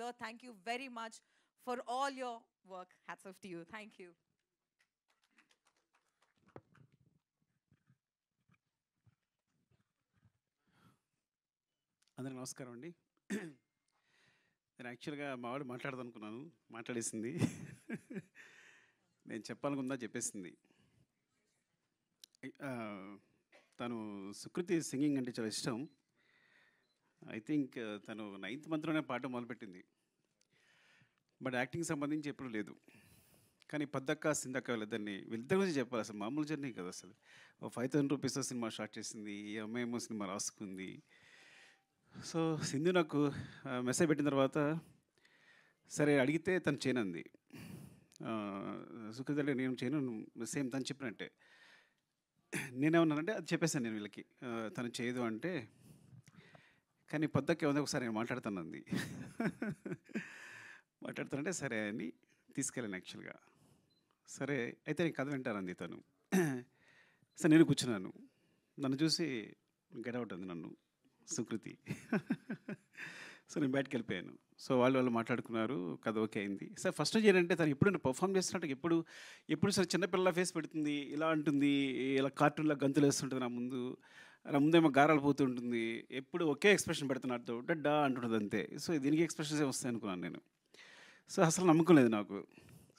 Sir, thank you very much for all your work. Hats off to you. Thank you. అందరికీ నమస్కారం అండి. నేను యాక్చువల్గా మా వాడు మాట్లాడదాం అనుకున్నాను, మాట్లాడేసింది. నేను చెప్పాలనుకుందా చెప్పేసింది. ఆ, తను సుకృతి సింగింగ్ అంటే చాలా ఇష్టం. ఐ థింక్ తను 9th మంత్లోనే పాట మొదలుపెట్టింది. బట్ యాక్టింగ్ సంబంధించి ఎప్పుడు లేదు. కానీ పద్దక్క సిందక్క వీళ్ళిద్దరి గురించి చెప్పాలి. అసలు మామూలు జర్నీ కదా అసలు. 5,000 రూపీస్తో సినిమా స్టార్ట్ చేసింది, ఈ అమ్మాయి ఏమో సినిమా రాసుకుంది. సో సింధు నాకు మెసేజ్ పెట్టిన తర్వాత సరే అడిగితే తను చేయనంది. సుకృతి అంటే నేను చేయను, సేమ్ తను చెప్పినట్టే. నేనేమన్నానంటే అది చెప్పేశాను నేను వీళ్ళకి, తను చేయదు అంటే. కానీ పొద్దుకే ఉంది ఒకసారి నేను మాట్లాడుతానంది. మాట్లాడుతానంటే సరే అని తీసుకెళ్ళాను యాక్చువల్గా. సరే అయితే నేను కథ వింటానంది తను. సరే నేను కూర్చున్నాను, నన్ను చూసి గెటౌట్ అంది నన్ను సుకృతి. సో నేను బయటకు వెళ్ళిపోయాను. సో వాళ్ళు మాట్లాడుకున్నారు, కథ ఓకే అయింది. సార్ ఫస్ట్ ఏంటంటే తను ఎప్పుడు పర్ఫామ్ చేస్తున్నట్టు ఎప్పుడు సార్ చిన్నపిల్లల ఫేస్ పెడుతుంది, ఇలా అంటుంది, ఇలా కార్టూన్లో గంతులు వేస్తుంటుంది, నా ముందేమో గారాలు పోతుంటుంది, ఎప్పుడు ఒకే ఎక్స్ప్రెషన్ పెడుతున్నట్టు డడ్డా అంటుంటుంది అంతే. సో దీనికి ఎక్స్ప్రెషన్స్ వస్తాయి అనుకున్నాను నేను. సో అసలు నమ్మకం లేదు నాకు.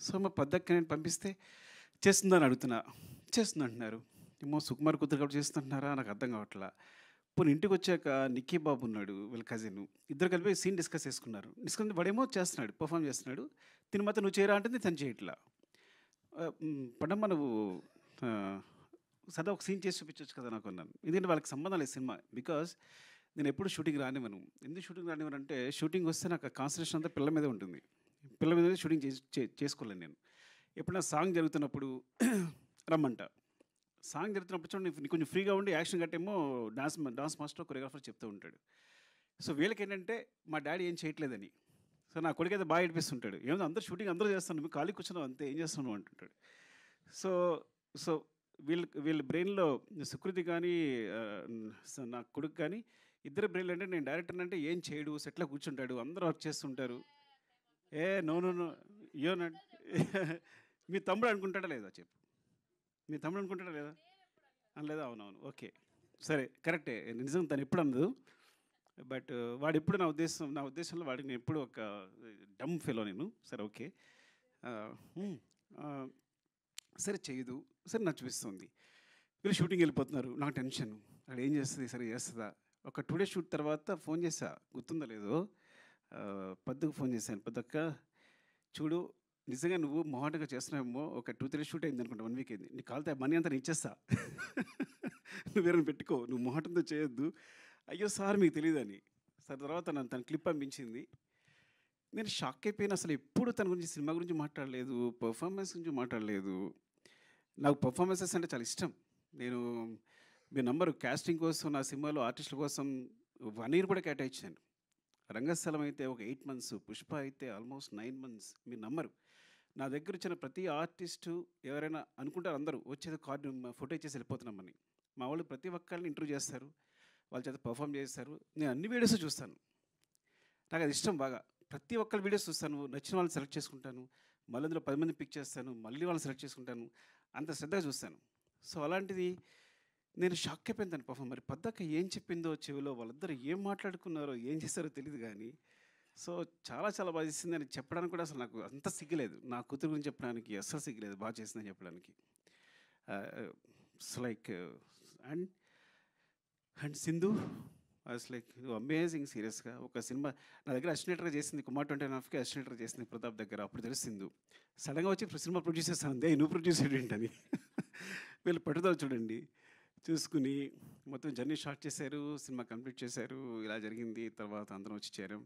సో మా పద్దక్క నేను పంపిస్తే చేస్తుందని అడుగుతున్నా, చేస్తుంది అంటున్నారు. ఏమో సుకుమార్ కూతురు కాబట్టి చేస్తుంటున్నారా నాకు అర్థం కావట్లా. పోనీ ఇంటికి వచ్చాక నిక్కీ బాబు ఉన్నాడు, వీళ్ళ కజిన్, ఇద్దరు కలిపి సీన్ డిస్కస్ చేసుకున్నారు. డిస్కస్ వాడేమో చేస్తున్నాడు, పర్ఫామ్ చేస్తున్నాడు. తిని మాత్రం నువ్వు చేయరా అంటే తను చేయట్లా. పడమ్మ నువ్వు సదా ఒక సీన్ చేసి చూపించవచ్చు కదా నాకు అన్నాను. ఎందుకంటే వాళ్ళకి సంబంధం లేదు సినిమా. బికాజ్ నేను ఎప్పుడు షూటింగ్ రానివ్వను. ఎందుకు షూటింగ్ రానివ్వను అంటే షూటింగ్ వస్తే నాకు కాన్సన్ట్రేషన్ అంతా పిల్లల మీదే ఉంటుంది. పిల్లల మీద షూటింగ్ చేసుకోలేను నేను. ఎప్పుడైనా సాంగ్ జరుగుతున్నప్పుడు రమ్మంట. సాంగ్ జరుగుతున్నప్పుడు చూడండి నీకు కొంచెం ఫ్రీగా ఉండి యాక్షన్ గట్టేమో డాన్స్ మాస్టర్ కొరియోగ్రాఫర్ చెప్తూ ఉంటాడు. సో వీళ్ళకి ఏంటంటే మా డాడీ ఏం చేయట్లేదని. సో నా కొడుకు అయితే బాగా ఏడిపిస్తుంటాడు, ఏమో అందరూ షూటింగ్ అందరూ చేస్తాను, నువ్వు ఖాళీ కూర్చున్నావు అంతే, ఏం చేస్తున్నావు అంటుంటాడు. సో సో వీళ్ళ బ్రెయిన్లో సుకృతి కానీ నా కొడుకు కానీ ఇద్దరు బ్రెయిన్లో అంటే నేను డైరెక్టర్ అంటే ఏం చేయడు, సెట్లో కూర్చుంటాడు, అందరూ వర్క్ చేస్తుంటారు. నో నో నో మీ తమ్ముడు అనుకుంటాడా లేదా చెప్పు, మీ తమ్ముడు అనుకుంటాడా లేదా అనలేదా? అవునవును, ఓకే సరే కరెక్టే, నిజం తను ఎప్పుడు అందదు. బట్ వాడు ఎప్పుడు నా ఉద్దేశంలో వాడికి నేను ఎప్పుడు ఒక డమ్ ఫెలో నేను. సరే ఓకే, సరే చేయదు, సరే నాకు చూపిస్తుంది. వీళ్ళు షూటింగ్ వెళ్ళిపోతున్నారు, నాకు టెన్షన్, అక్కడ ఏం చేస్తుంది, సరే చేస్తుందా. ఒక 2 days షూట్ తర్వాత ఫోన్ చేసా, గుర్తుందో లేదో, పద్దుకు ఫోన్ చేశాను, పద్దక్క చూడు నిజంగా నువ్వు మొహాటంగా చేస్తున్నావేమో, ఒక 2-3 షూట్ అయింది అనుకుంటా, 1 week అయింది, నీ కాలితే మనీ అంతా నేను ఇచ్చేస్తా, నువ్వు వేరే పెట్టుకో, నువ్వు మొహాటంతో చేయొద్దు. అయ్యో సార్ మీకు తెలియదని. సరే తర్వాత తన క్లిప్ పంపించింది. నేను షాక్ అయిపోయిన, అసలు ఎప్పుడు తన గురించి సినిమా గురించి మాట్లాడలేదు, పర్ఫార్మెన్స్ గురించి మాట్లాడలేదు. నాకు పర్ఫార్మెన్సెస్ అంటే చాలా ఇష్టం. నేను మీ నంబరు కాస్టింగ్ కోసం నా సినిమాలో ఆర్టిస్టుల కోసం 1 year కూడా కేటాయించాను. రంగస్థలం అయితే ఒక 8 months, పుష్ప అయితే ఆల్మోస్ట్ 9 months. మీరు నమ్మరు, నా దగ్గర వచ్చిన ప్రతి ఆర్టిస్టు ఎవరైనా అనుకుంటారు అందరూ వచ్చేది కార్డు ఫోటో ఇచ్చేసి వెళ్ళిపోతున్నామని. మా వాళ్ళు ప్రతి ఒక్కరిని ఇంటర్వ్యూ చేస్తారు, వాళ్ళ చేత పర్ఫామ్ చేస్తారు. నేను అన్ని వీడియోస్ చూస్తాను, నాకు అది ఇష్టం బాగా. ప్రతి ఒక్కరి వీడియోస్ చూస్తాను, నచ్చిన వాళ్ళని సెలెక్ట్ చేసుకుంటాను, మళ్ళీ అందులో 10 మంది పిక్ చేస్తాను, మళ్ళీ వాళ్ళని సెలెక్ట్ చేసుకుంటాను, అంత శ్రద్ధగా చూస్తాను. సో అలాంటిది నేను షాక్ అయిపోయింది దాని పర్ఫామ్. మరి పద్దక్క ఏం చెప్పిందో చెవిలో, వాళ్ళిద్దరు ఏం మాట్లాడుకున్నారో ఏం చేస్తారో తెలియదు కానీ, సో చాలా చాలా బాగా చేసింది అని చెప్పడానికి కూడా అసలు నాకు అంత సిగ్గులేదు. నా కూతురు గురించి చెప్పడానికి అస్సలు సిగ్గులేదు, బాగా చేసిందని చెప్పడానికి. Like and and Sindhu was like amazing. సీరియస్గా ఒక సినిమా నా దగ్గర అసిస్టెంట్గా చేసింది, కుమార్ 29.5కి అసిస్టెంట్గా చేసింది ప్రతాప్ దగ్గర. అప్పుడు తెలిసింది సడన్గా వచ్చి సినిమా ప్రొడ్యూస్ చేస్తాను, దే నువ్వు ప్రొడ్యూసర్ ఏంటని. వీళ్ళు పట్టుదల చూడండి, చూసుకుని మొత్తం జర్నీ స్టార్ట్ చేశారు, సినిమా కంప్లీట్ చేశారు. ఇలా జరిగింది. తర్వాత అందరం వచ్చి చేరాం.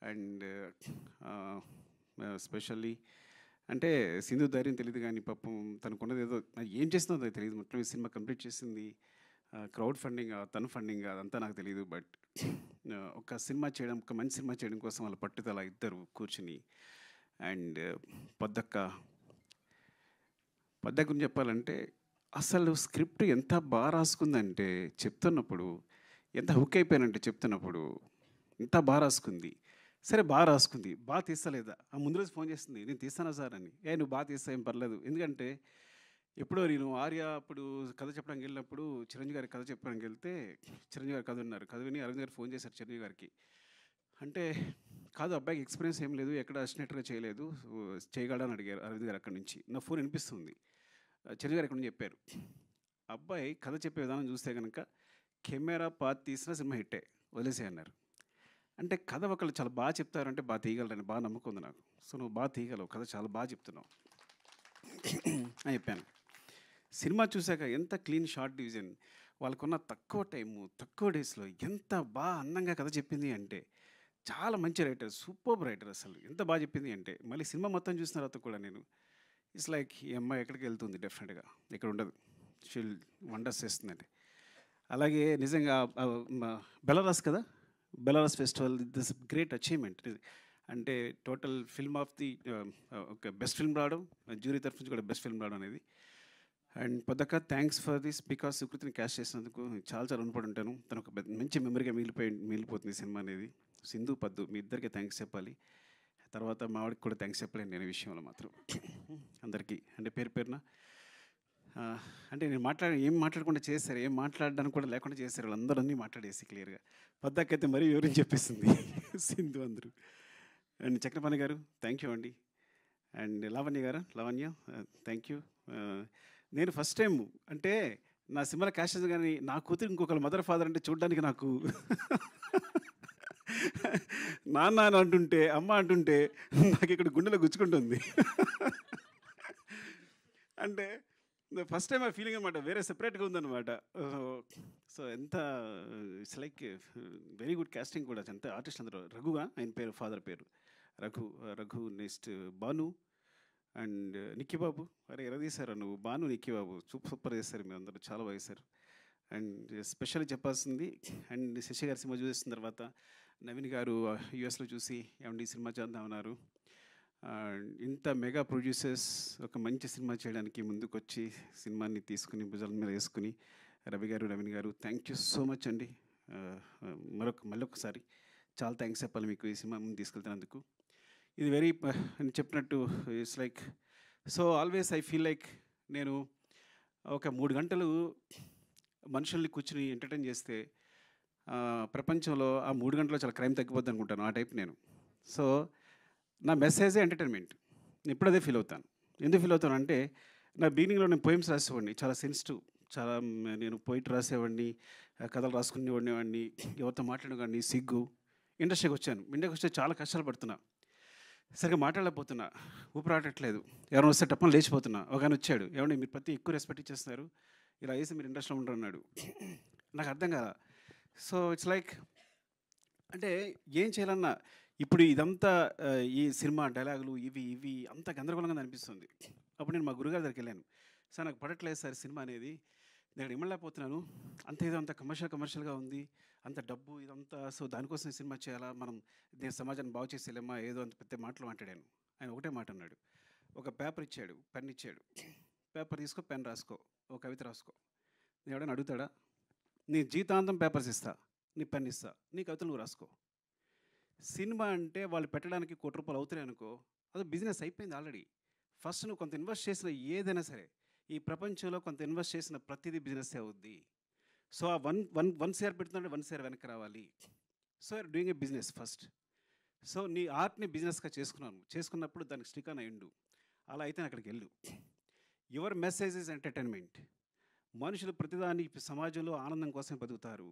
అండ్ స్పెషల్లీ అంటే సింధు ధైర్యం తెలియదు కానీ పాపం తనకున్నది ఏదో ఏం చేస్తుందో తెలియదు. మొత్తం ఈ సినిమా కంప్లీట్ చేసింది. క్రౌడ్ ఫండింగ్, తను ఫండింగ్ అదంతా నాకు తెలియదు. బట్ ఒక సినిమా చేయడం, ఒక మంచి సినిమా చేయడం కోసం వాళ్ళ పట్టుదల ఇద్దరు కూర్చుని. అండ్ పద్దక్క గురించి చెప్పాలంటే అసలు స్క్రిప్ట్ ఎంత బాగా రాసుకుందంటే, చెప్తున్నప్పుడు ఎంత హుక్ అయిపోయానంటే, చెప్తున్నప్పుడు ఎంత బాగా రాసుకుంది. సరే బాగా రాసుకుంది. బాగా తీస్తలేదా? ఆ ముందు రోజు ఫోన్ చేస్తుంది. నేను తీస్తానా సార్ అని. నువ్వు బాగా తీస్తా ఏం పర్లేదు. ఎందుకంటే ఎప్పుడో నేను 'ఆర్య' అప్పుడు కథ చెప్పడానికి వెళ్ళినప్పుడు చిరంజీవి గారికి కథ చెప్పడానికి వెళ్తే చిరంజీవి గారు కథ విన్నారు. కథ విని అరవింద్ గారు ఫోన్ చేశారు చిరంజీవి గారికి. అంటే కాదు అబ్బాయికి ఎక్స్‌పీరియన్స్ ఏం లేదు. ఎక్కడ అసిస్టెంట్‌గా చేయలేదు. చేయగలడా అని అడిగారు అరవింద్ గారు అక్కడి నుంచి. నా ఫోన్ వినిపిస్తుంది. చిరంజీవి గారు ఇక్కడి నుంచి చెప్పారు. అబ్బాయి కథ చెప్పే విధానం చూస్తే గనక కెమెరా పాతి తీసిన సినిమా హిట్టే. వదిలేసేయి అన్నారు. అంటే కథ ఒకళ్ళు చాలా బాగా చెప్తారంటే బాగా తీయగలరని బాగా నమ్మకం ఉంది నాకు. సో నువ్వు బాగా తీయగలవు. కథ చాలా బాగా చెప్తున్నావు అని చెప్పాను. సినిమా చూశాక ఎంత క్లీన్ షార్ట్ డివిజన్, వాళ్ళకున్న తక్కువ టైము, తక్కువ డేస్‌లో ఎంత అందంగా కథ చెప్పింది అంటే, చాలా మంచి రైటర్, సూపర్బ్ రైటర్ అసలు. ఎంత బాగా చెప్పింది అంటే, మళ్ళీ సినిమా మొత్తం చూసిన తర్వాత కూడా నేను ఇట్స్ లైక్ ఈ అమ్మాయి ఎక్కడికి వెళ్తుంది డెఫినెట్‌గా. ఇక్కడ ఉండదు. షీల్ వండర్స్ చేస్తుందండి. అలాగే నిజంగా బెలారస్ కదా! Belarus festival this great achievement. అంటే టోటల్ ఫిల్మ్ ఆఫ్ ది ఒక బెస్ట్ ఫిల్మ్ రావడం, జ్యూరీ తరఫు నుంచి కూడా బెస్ట్ ఫిల్మ్ రావడం అనేది. అండ్ పొద్దక్క థ్యాంక్స్ ఫర్ దిస్ బికాస్ సుకృతిని క్యాస్ట్ చేసినందుకు చాలా చాలా రుణపడి ఉంటాను. తను ఒక మంచి మెమరీగా మిగిలిపోతుంది ఈ సినిమా అనేది. సింధు పద్దు మీ ఇద్దరికి థ్యాంక్స్ చెప్పాలి. తర్వాత మా వాడికి కూడా థ్యాంక్స్ చెప్పలేను నేను ఈ విషయంలో మాత్రం. అందరికీ అంటే పేరు పేరున అంటే నేను ఏం మాట్లాడకుండా చేశారు, ఏం మాట్లాడడానికి కూడా లేకుండా చేశారు. వాళ్ళందరూ అన్నీ మాట్లాడేసి క్లియర్గా. పద్దకైతే మరీ వివరించి చెప్పేసింది సింధు అందరూ. అండ్ చక్రపాణి గారు థ్యాంక్ యూ అండి. And Lavanya thank you. నేను ఫస్ట్ టైం అంటే నా సినిమాలో క్యాస్ట్ చేసిన కానీ నా కూతురు ఇంకొకరు మదర్ ఫాదర్ అంటే చూడడానికి నాకు నాన్న అని అంటుంటే అమ్మ అంటుంటే నాకు ఇక్కడ గుండెలో గుచ్చుకుంటుంది. అంటే ఫస్ట్ టైం ఆ ఫీలింగ్ అనమాట, వేరే సెపరేట్గా ఉందన్నమాట. సో ఎంత it's like very good casting కూడా. ఎంత ఆర్టిస్ట్ అందరూ. రఘుగా ఆయన పేరు, ఫాదర్ పేరు రఘు. నెక్స్ట్ భాను అండ్ నిక్కీ బాబు. అరే ఎరదీశారు నువ్వు. భాను, నిక్కీ బాబు సూపర్ చేశారు. మీరు అందరూ చాలా బాగా చేశారు. అండ్ స్పెషల్గా చెప్పాల్సింది అండ్ శశి గారి సినిమా చూసిన తర్వాత నవీన్ గారు యూఎస్లో చూసి ఏమండి సినిమా చేద్దామన్నారు. ఇంత మెగా ప్రొడ్యూసర్స్ ఒక మంచి సినిమా చేయడానికి ముందుకొచ్చి సినిమాని తీసుకుని భుజాల మీద వేసుకుని రవి గారు, నవీన్ గారు థ్యాంక్ యూ సో మచ్ అండి. మళ్ళొకసారి చాలా థ్యాంక్స్ చెప్పాలి మీకు ఈ సినిమా ముందు తీసుకెళ్తున్నందుకు. ఇది వెరీ అని చెప్పినట్టు it's like so always I feel like నేను ఒక 3 గంటలు మనుషుల్ని కూర్చుని ఎంటర్టైన్ చేస్తే ప్రపంచంలో ఆ 3 గంటల్లో చాలా క్రైమ్ తగ్గిపోద్ది అనుకుంటాను. ఆ టైప్ నేను. సో నా మెసేజే ఎంటర్టైన్మెంట్. నేను ఇప్పుడు అదే ఫీల్ అవుతాను. ఎందుకు ఫీల్ అవుతాను అంటే నా బిగినింగ్లో నేను పోయిమ్స్ రాసేవాడిని, చాలా సెన్సిటివ్, చాలా నేను పోయిట్ రాసేవాడిని, కథలు రాసుకునేవాడిని, ఎవరితో మాట్లాడేవాడిని, సిగ్గు. ఇండస్ట్రీకి వచ్చాను. ఇండస్ట్రీకి వస్తే చాలా కష్టాలు పడుతున్నా, సరిగ్గా మాట్లాడలేకపోతున్నా, ఊపిరాడట్లేదు. ఎవరైనా వస్తే టప్పని లేచిపోతున్నా. ఒక ఆయన వచ్చాడు, ఏమంటే మీరు ప్రతి ఎక్కువ రెస్పెక్ట్ ఇచ్చేస్తున్నారు, ఇలా వేసి మీరు ఇండస్ట్రీలో ఉంటారు అన్నాడు. నాకు అర్థం కాదా. సో ఇట్స్ లైక్ అంటే ఏం చేయాలన్నా ఇప్పుడు ఇదంతా ఈ సినిమా డైలాగులు ఇవి అంత గందరగోళంగా అనిపిస్తుంది. అప్పుడు నేను మా గురుగారి దగ్గరికి వెళ్ళాను. సార్ నాకు పడట్లేదు సార్ సినిమా అనేది, నేను ఇమ్మలేకపోతున్నాను, అంత ఏదో అంత కమర్షియల్గా ఉంది, అంత డబ్బు ఇదంతా, సో దానికోసం సినిమా చేయాలా, మనం నేను సమాజాన్ని బాగు చేసేలేమా, ఏదో అంత పెద్ద మాటలు మాట్లాడాను. ఆయన ఒకటే మాట అన్నాడు. ఒక పేపర్ ఇచ్చాడు, పెన్ ఇచ్చాడు. పేపర్ తీసుకో, పెన్ రాసుకో, ఒక కవిత రాసుకో. నేను ఎవడైనా అడుగుతాడా? నీ జీవితాంతం పేపర్స్ ఇస్తా, నీ పెన్ ఇస్తా, నీ కవితలు నువ్వు రాసుకో. సినిమా అంటే వాళ్ళు పెట్టడానికి ₹1,00,00,000 అవుతున్నాయి అనుకో, అది బిజినెస్ అయిపోయింది ఆల్రెడీ. ఫస్ట్ నువ్వు కొంత ఇన్వెస్ట్ చేసిన ఏదైనా సరే, ఈ ప్రపంచంలో కొంత ఇన్వెస్ట్ చేసిన ప్రతిదీ బిజినెస్ అవుద్ది. సో ఆ వన్ షేర్ పెడుతుందంటే 1 షేర్ వెనక్కి రావాలి. So you're doing a business first. So నీ ఆర్ట్ని బిజినెస్గా చేసుకున్నప్పుడు దానికి స్టిక్ ఆన్ అయ్యిండు. అలా అయితే అక్కడికి వెళ్ళు. Your message is entertainment. మనుషులు ప్రతిదాని సమాజంలో ఆనందం కోసం బతుకుతారు.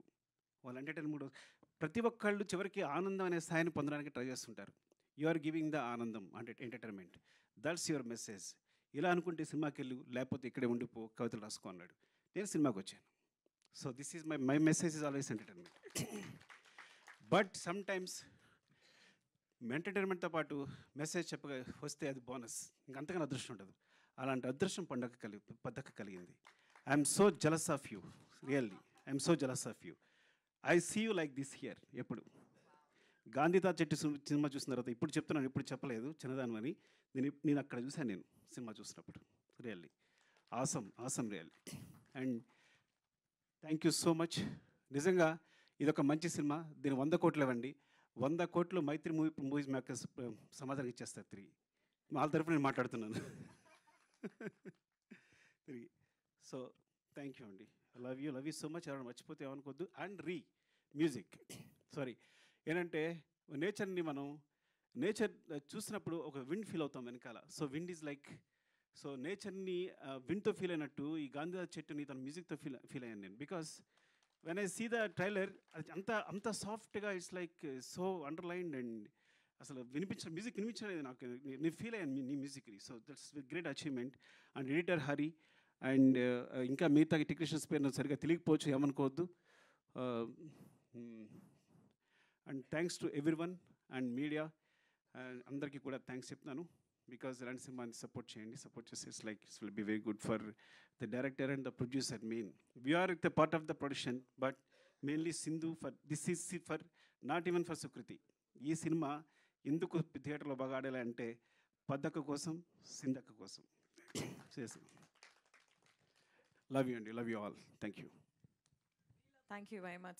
వాళ్ళు ఎంటర్టైన్మెంట్ ప్రతి ఒక్కళ్ళు చివరికి ఆనందం అనే స్థాయిని పొందడానికి ట్రై చేస్తుంటారు. యు ఆర్ గివింగ్ ద ఆనందం అంటే ఎంటర్టైన్మెంట్. That's your message. ఇలా అనుకుంటే సినిమాకి వెళ్ళు, లేకపోతే ఇక్కడే ఉండిపో, కవితలు రాసుకో అన్నాడు. నేను సినిమాకి వచ్చాను. So this is my message is always entertainment. But some times ఎంటర్టైన్మెంట్తో పాటు మెసేజ్ చెప్పగా వస్తే అది బోనస్, ఇంకంతకన్నా అదృష్టం ఉంటుంది. అలాంటి అదృష్టం పద్దక కలిగింది. I'm so jealous of you, really I'm so jealous of you. I see you like this here. ఎప్పుడు గాంధీతా చెట్టు సినిమా చూసిన తర్వాత ఇప్పుడు చెప్తున్నాను, ఇప్పుడు చెప్పలేదు చిన్నదాని అని. నేను అక్కడ చూశాను, నేను సినిమా చూసినప్పుడు. Really awesome really. And thank you so much. నిజంగా ఇదొక మంచి సినిమా. దీని 100 కోట్లు ఇవ్వండి. 100 కోట్లు మైత్రి మూవీస్ మేకర్స్ సమాధానం ఇచ్చేస్తారు తిరిగి. వాళ్ళ తరఫున నేను మాట్లాడుతున్నాను తిరిగి. సో థ్యాంక్ యూ అండి. Love you so much. ఎవరైనా మర్చిపోతే ఏమనుకోవద్దు. అండ్ మ్యూజిక్ సారీ ఏంటంటే నేచర్ని మనం చూసినప్పుడు ఒక విండ్ ఫీల్ అవుతాం వెనకాల. So wind is like, so నేచర్ని విండ్తో ఫీల్ అయినట్టు ఈ గాంధీ చెట్టుని తన మ్యూజిక్తో ఫీల్ అయ్యాను నేను. Because when I see the trailer, అది అంత సాఫ్ట్గా, it's like so underlined and అసలు మ్యూజిక్ వినిపించలేదు నాకు. నేను ఫీల్ అయ్యాను నీ మ్యూజిక్ని. So that's great achievement. And editor Hari and ఇంకా మిగతా టెక్నీషియన్స్ పేరు నాకు సరిగ్గా తెలియకపోవచ్చు, ఏమనుకోవద్దు. And thanks to everyone and media అందరికీ కూడా థ్యాంక్స్ చెప్తున్నాను. బికాజ్ ఇలాంటి సినిమాని సపోర్ట్ చేయండి. సపోర్ట్ చేస్తే it's like it's will be very good for the director and the producer. Main we are the part of the production, but mainly Sindhu for this is for not even for Sukruthi. ఈ సినిమా ఎందుకు థియేటర్లో బాగా ఆడాలి అంటే పద్దక్క కోసం, సింధక్క కోసం చేసాం. లవ్ యూ అండి. Love you all. Thank you. Thank you very much.